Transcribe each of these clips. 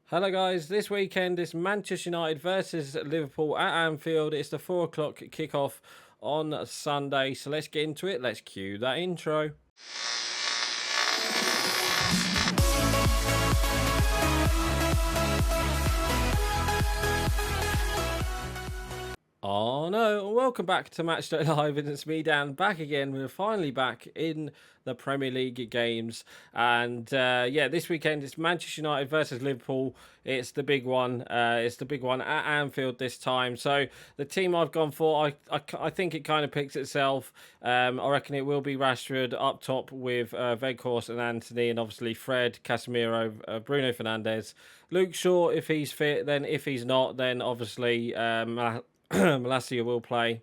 Hello guys, this weekend is Manchester United versus Liverpool at Anfield. It's the 4 o'clock kickoff on Sunday, so let's get into it. Let's cue that intro. Oh no, welcome back to Matchday Live, and it's me, Dan, back again. We're finally back in the Premier League games, and yeah, this weekend it's Manchester United versus Liverpool. It's the big one. It's the big one at Anfield this time. So the team I've gone for, I think it kind of picks itself. I reckon it will be Rashford up top with Weghorst and Anthony, and obviously Fred, Casemiro, Bruno Fernandes, Luke Shaw if he's fit. Then if he's not, then obviously Malacia will play.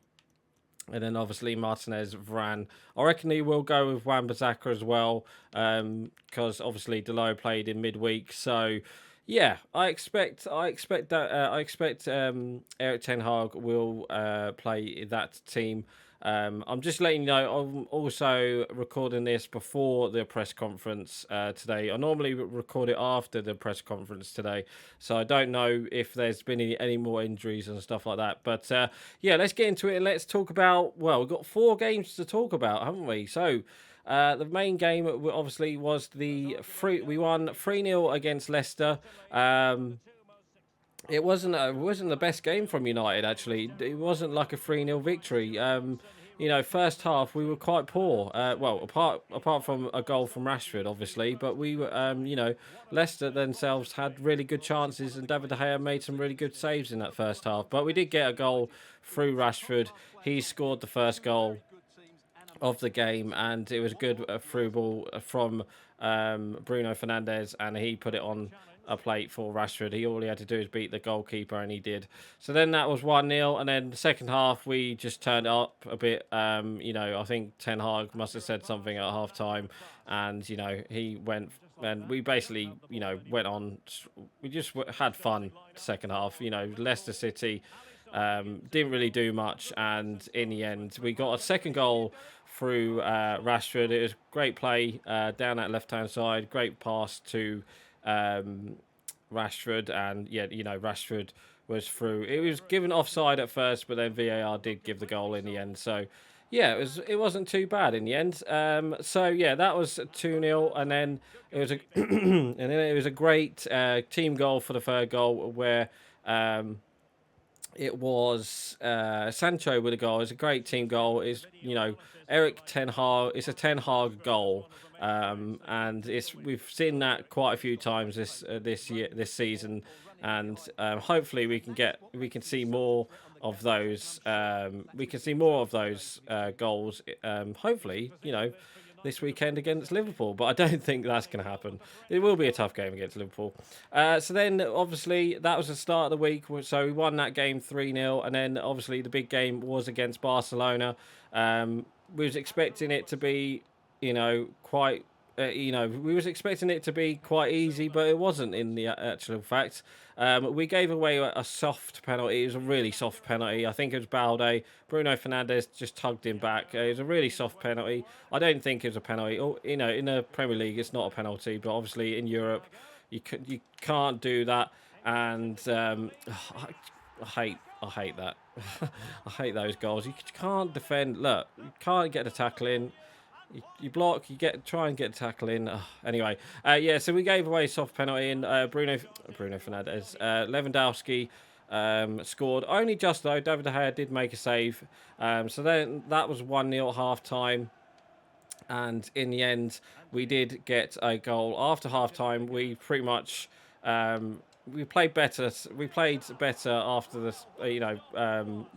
And then obviously Martinez, Varane. I reckon he will go with Wan-Bissaka as well, because obviously Delo played in midweek. So yeah, I expect Eric Ten Hag will play that team. I'm just letting you know, I'm also recording this before the press conference today. I normally record it after the press conference today, so I don't know if there's been any more injuries and stuff like that. But yeah, let's get into it and let's talk about, well, we've got 4 games to talk about, haven't we? So the main game obviously was we won 3-0 against Leicester. It wasn't the best game from United, actually. It wasn't like a 3-0 victory. First half we were quite poor. Well, apart from a goal from Rashford, obviously, but we were, Leicester themselves had really good chances, and David De Gea made some really good saves in that first half. But we did get a goal through Rashford. He scored the first goal of the game, and it was a good through ball from Bruno Fernandes, and he put it on a plate for Rashford. All he had to do is beat the goalkeeper, and he did. So then that was 1-0, and then the second half we just turned up a bit. I think Ten Hag must have said something at half time, and he went, and we basically went on. We just had fun second half. Leicester City didn't really do much, and in the end we got a second goal through Rashford. It was great play down that left-hand side, great pass to Rashford, and yeah, Rashford was through. It was given offside at first, but then VAR did give the goal in the end. So yeah, it wasn't too bad in the end. So yeah, that was 2-0, and then it was a and then it was a great team goal for the third goal where it was Sancho with a goal. It's a great team goal. It's Eric Ten Hag. It's a Ten Hag goal, and we've seen that quite a few times this season, and hopefully we can see more of those. We can see more of those goals. Hopefully, this weekend against Liverpool, but I don't think that's going to happen. It will be a tough game against Liverpool. So then, obviously, that was the start of the week. So we won that game 3-0, and then obviously the big game was against Barcelona. We was expecting it to be, quite. We was expecting it to be quite easy, but it wasn't in the actual fact. We gave away a soft penalty. It was a really soft penalty. I think it was Balde. Bruno Fernandes just tugged him back. It was a really soft penalty. I don't think it was a penalty. In the Premier League, it's not a penalty, but obviously in Europe, you can't do that. And I hate that. I hate those goals. You can't defend. Look, you can't get a tackle in. You block, try and get a tackle in. Anyway, yeah, so we gave away a soft penalty, and Bruno Fernandes, Lewandowski scored. Only just, though. David De Gea did make a save. So then that was 1-0 at half time. And in the end, we did get a goal. After half time, we pretty much we played better. We played better after the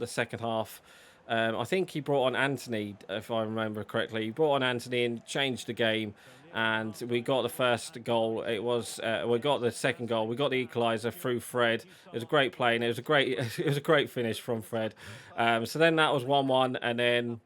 second half. I think he brought on Anthony, if I remember correctly. He brought on Anthony and changed the game, and we got the first goal. We got the second goal. We got the equaliser through Fred. It was a great play, and it was a great finish from Fred. So then that was 1-1, and then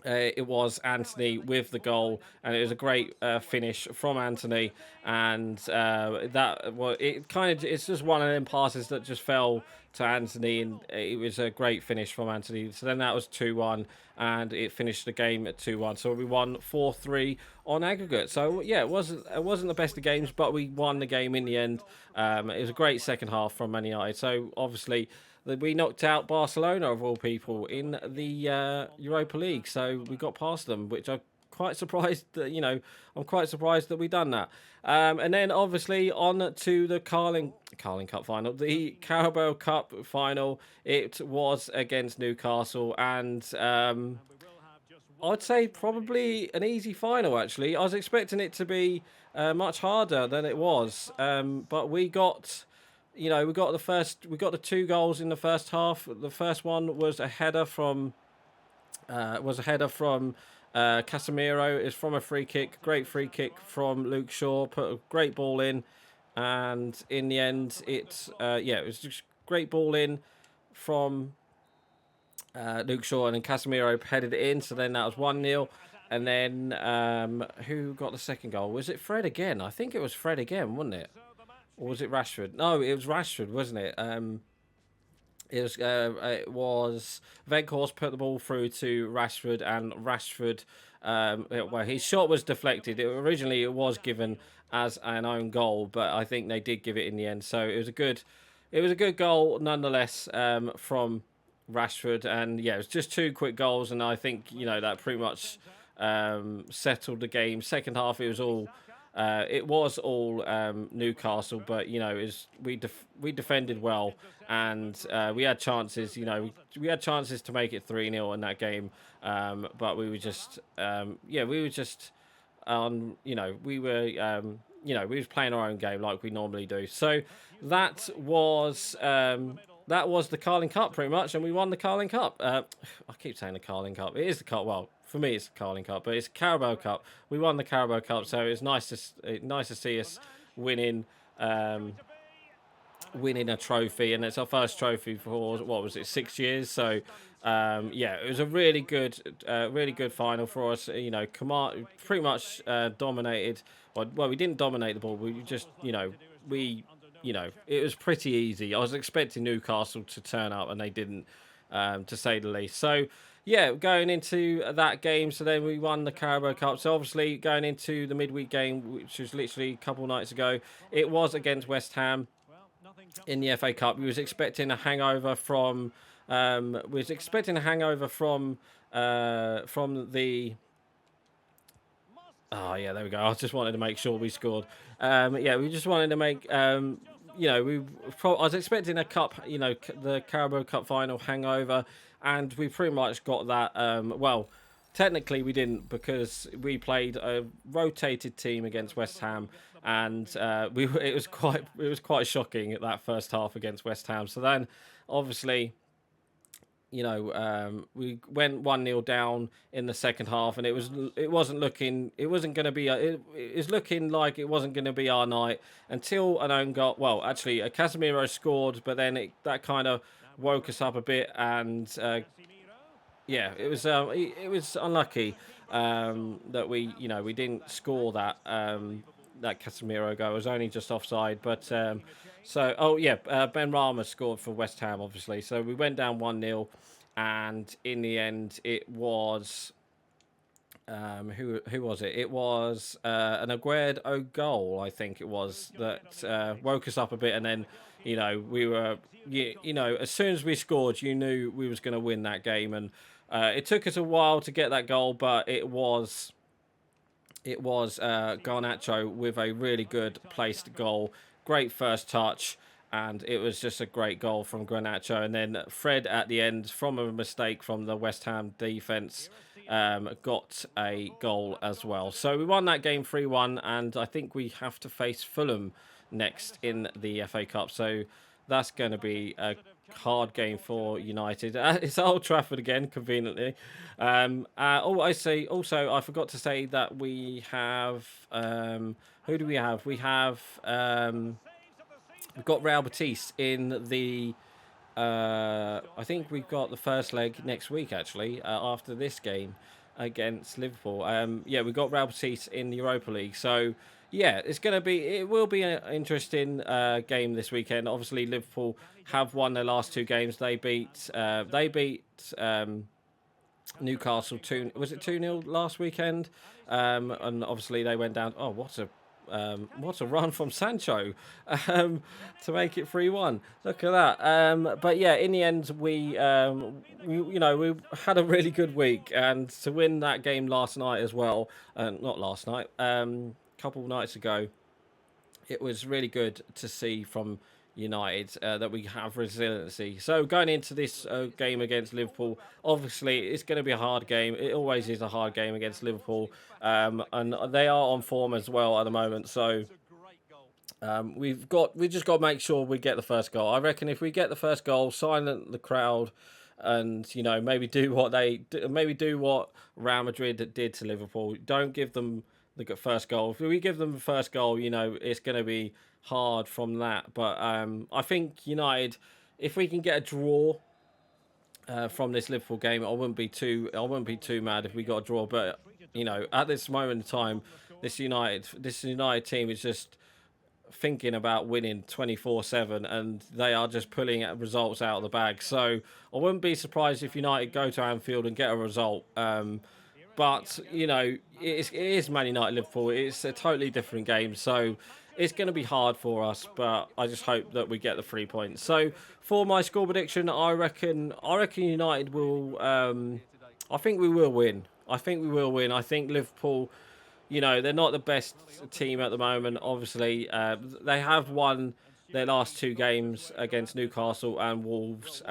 it was Anthony with the goal, and it was a great finish from Anthony. And that well, it's just one of them passes that just fell to Anthony, and it was a great finish from Anthony. So then that was 2-1, and it finished the game at 2-1. So we won 4-3 on aggregate. So yeah, it wasn't the best of games, but we won the game in the end. It was a great second half from Man United. So obviously we knocked out Barcelona of all people in the Europa League, so we got past them, which I'm quite surprised that I'm quite surprised that we done that. And then obviously on to the Carling Cup final, the Carabao Cup final. It was against Newcastle, and I'd say probably an easy final. Actually, I was expecting it to be much harder than it was, but we got. We got the two goals in the first half. The first one was a header from Casemiro. It's from a free kick, great free kick from Luke Shaw. Put a great ball in, and in the end, it was just great ball in from Luke Shaw, and then Casemiro headed it in. So then that was 1-0. And then who got the second goal? Was it Fred again? I think it was Fred again, wasn't it? Or was it Rashford? No, it was Rashford, wasn't it? It was Weghorst put the ball through to Rashford, and Rashford, his shot was deflected. Originally, it was given as an own goal, but I think they did give it in the end. So it was a good goal nonetheless from Rashford, and yeah, it was just two quick goals, and I think that pretty much settled the game. Second half, it was all Newcastle, but we defended well, and we had chances. We had chances to make it 3-0 in that game, but we were just we was playing our own game like we normally do. So that was the Carling Cup pretty much, and we won the Carling Cup. I keep saying the Carling Cup. It is the Cup. Well, for me, it's the Carling Cup, but it's Carabao Cup. We won the Carabao Cup, so it's nice to see us winning winning a trophy, and it's our first trophy for what was it, 6 years? So it was a really good final for us. Command pretty much dominated. Well, we didn't dominate the ball. We just it was pretty easy. I was expecting Newcastle to turn up, and they didn't, to say the least. So yeah, going into that game, so then we won the Carabao Cup. So obviously going into the midweek game, which was literally a couple of nights ago, it was against West Ham in the FA Cup. We was expecting a hangover from the. Oh yeah, there we go. I just wanted to make sure we scored. We just wanted to make. I was expecting a cup, the Carabao Cup final hangover, and we pretty much got that. Well, technically we didn't, because we played a rotated team against West Ham, and it was quite shocking at that first half against West Ham. So then, obviously, we went 1-0 down in the second half, and it was looking like it wasn't going to be our night until an own goal. Well, actually, a Casemiro scored, but then that kind of woke us up a bit, and it was unlucky that we didn't score that Casemiro goal. It was only just offside, but Ben Rama scored for West Ham, obviously. So we went down 1-0, and in the end, it was who was it? It was an Aguero goal, I think it was, that woke us up a bit, and then we were as soon as we scored, you knew we was going to win that game, and it took us a while to get that goal, but it was Garnacho with a really good placed goal. Great first touch, and it was just a great goal from Garnacho. And then Fred at the end, from a mistake from the West Ham defence, got a goal as well. So we won that game 3-1, and I think we have to face Fulham next in the FA Cup. So that's going to be a hard game for United. It's Old Trafford again, conveniently. I forgot to say that we have who do we have? We've got Real Betis in the. I think we've got the first leg next week, actually, after this game. against Liverpool. Yeah, we got Real Betis in the Europa League, so yeah, it will be an interesting game this weekend. Obviously, Liverpool have won their last two games. They beat Newcastle was it 2-0 last weekend, and obviously they went down. Oh, what a run from Sancho um, to make it 3-1. Look at that. But yeah, in the end, we had a really good week, and to win that game last night as well. Not last night. Couple of nights ago, it was really good to see from United that we have resiliency. So going into this game against Liverpool, obviously it's going to be a hard game. It always is a hard game against Liverpool, and they are on form as well at the moment. So we just got to make sure we get the first goal. I reckon if we get the first goal, silent the crowd, and maybe do what Real Madrid did to Liverpool. Don't give them the first goal. If we give them the first goal, it's going to be hard from that. But I think United, if we can get a draw from this Liverpool game, I wouldn't be too mad if we got a draw. But at this moment in time, this United team is just thinking about winning 24/7, and they are just pulling results out of the bag. So I wouldn't be surprised if United go to Anfield and get a result. But it is Man United Liverpool. It's a totally different game, so it's going to be hard for us. But I just hope that we get the 3 points. So for my score prediction, I reckon United will. I think we will win. I think we will win. I think Liverpool. They're not the best team at the moment. Obviously, they have won their last two games against Newcastle and Wolves.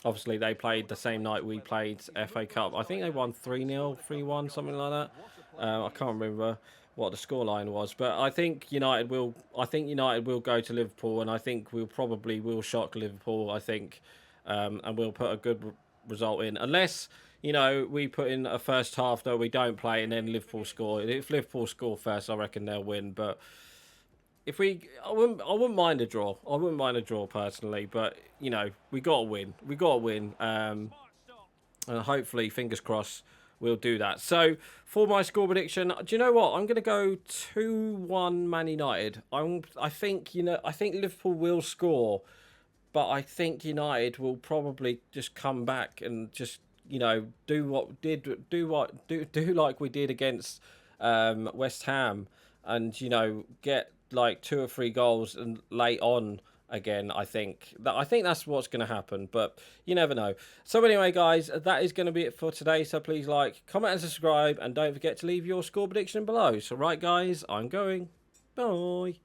Obviously, they played the same night we played FA Cup. I think they won 3-0, 3-1, something like that. I can't remember what the scoreline was, but I think United will. I think United will go to Liverpool, and I think we'll probably will shock Liverpool. I think, and we'll put a good result in, unless we put in a first half that we don't play, and then Liverpool score. If Liverpool score first, I reckon they'll win. But I wouldn't mind a draw. I wouldn't mind a draw personally. But we got to win. We got to win. And hopefully, fingers crossed, we'll do that. So for my score prediction, do you know what? I'm going to go 2-1 Man United. I think Liverpool will score, but I think United will probably just come back and just do like we did against West Ham, and get like 2 or 3 goals and late on again. I think that's what's going to happen, but you never know. So anyway, guys, that is going to be it for today. So please like, comment, and subscribe, and don't forget to leave your score prediction below. So right, guys, I'm going. Bye.